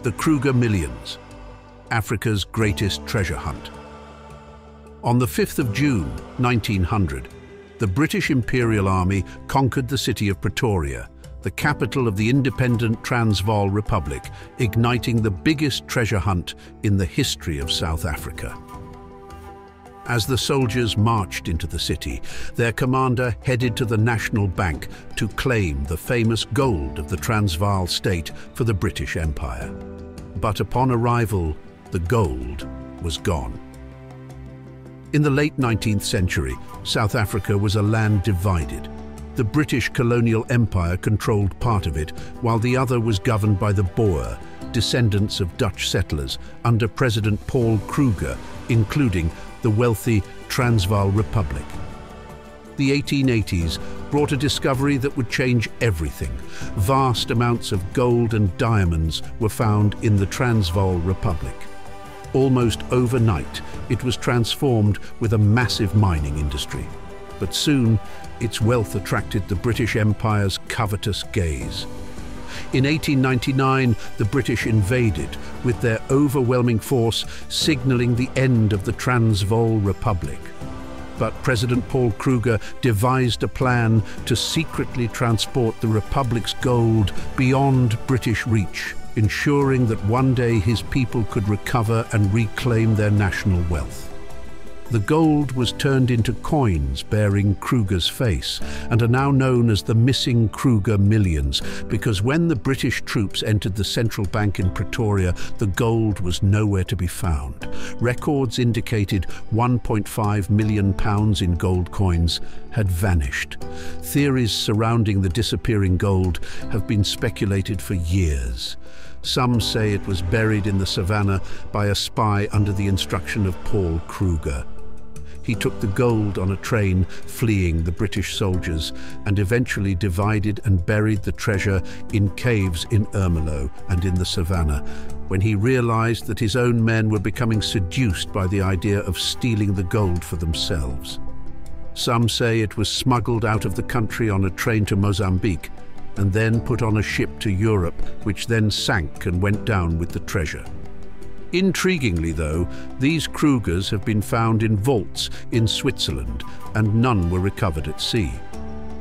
The Kruger Millions, Africa's greatest treasure hunt. On the 5th of June, 1900, the British Imperial Army conquered the city of Pretoria, the capital of the independent Transvaal Republic, igniting the biggest treasure hunt in the history of South Africa. As the soldiers marched into the city, their commander headed to the National Bank to claim the famous gold of the Transvaal state for the British Empire. But upon arrival, the gold was gone. In the late 19th century, South Africa was a land divided. The British colonial empire controlled part of it, while the other was governed by the Boer, descendants of Dutch settlers under President Paul Kruger, including the wealthy Transvaal Republic. The 1880s brought a discovery that would change everything. Vast amounts of gold and diamonds were found in the Transvaal Republic. Almost overnight, it was transformed with a massive mining industry. But soon, its wealth attracted the British Empire's covetous gaze. In 1899, the British invaded, with their overwhelming force signaling the end of the Transvaal Republic. But President Paul Kruger devised a plan to secretly transport the Republic's gold beyond British reach, ensuring that one day his people could recover and reclaim their national wealth. The gold was turned into coins bearing Kruger's face and are now known as the missing Kruger Millions, because when the British troops entered the central bank in Pretoria, the gold was nowhere to be found. Records indicated £1.5 million in gold coins had vanished. Theories surrounding the disappearing gold have been speculated for years. Some say it was buried in the savannah by a spy under the instruction of Paul Kruger. He took the gold on a train, fleeing the British soldiers, and eventually divided and buried the treasure in caves in Ermelo and in the savannah, when he realized that his own men were becoming seduced by the idea of stealing the gold for themselves. Some say it was smuggled out of the country on a train to Mozambique, and then put on a ship to Europe, which then sank and went down with the treasure. Intriguingly, though, these Krugers have been found in vaults in Switzerland, and none were recovered at sea.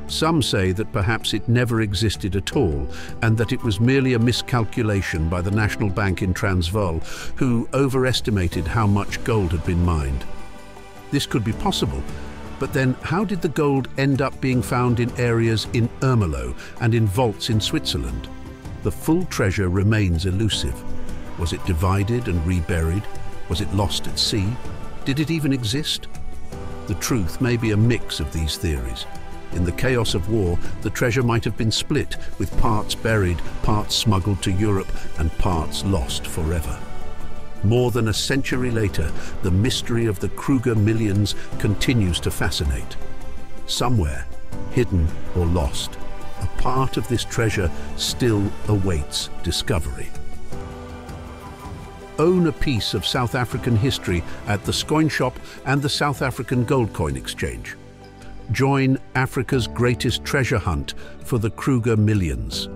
Some say that perhaps it never existed at all, and that it was merely a miscalculation by the National Bank in Transvaal, who overestimated how much gold had been mined. This could be possible, but then how did the gold end up being found in areas in Ermelo and in vaults in Switzerland? The full treasure remains elusive. Was it divided and reburied? Was it lost at sea? Did it even exist? The truth may be a mix of these theories. In the chaos of war, the treasure might have been split, with parts buried, parts smuggled to Europe, and parts lost forever. More than a century later, the mystery of the Kruger Millions continues to fascinate. Somewhere, hidden or lost, a part of this treasure still awaits discovery. Own a piece of South African history at the Scoin shop and the South African Gold Coin Exchange. Join Africa's greatest treasure hunt for the Kruger Millions.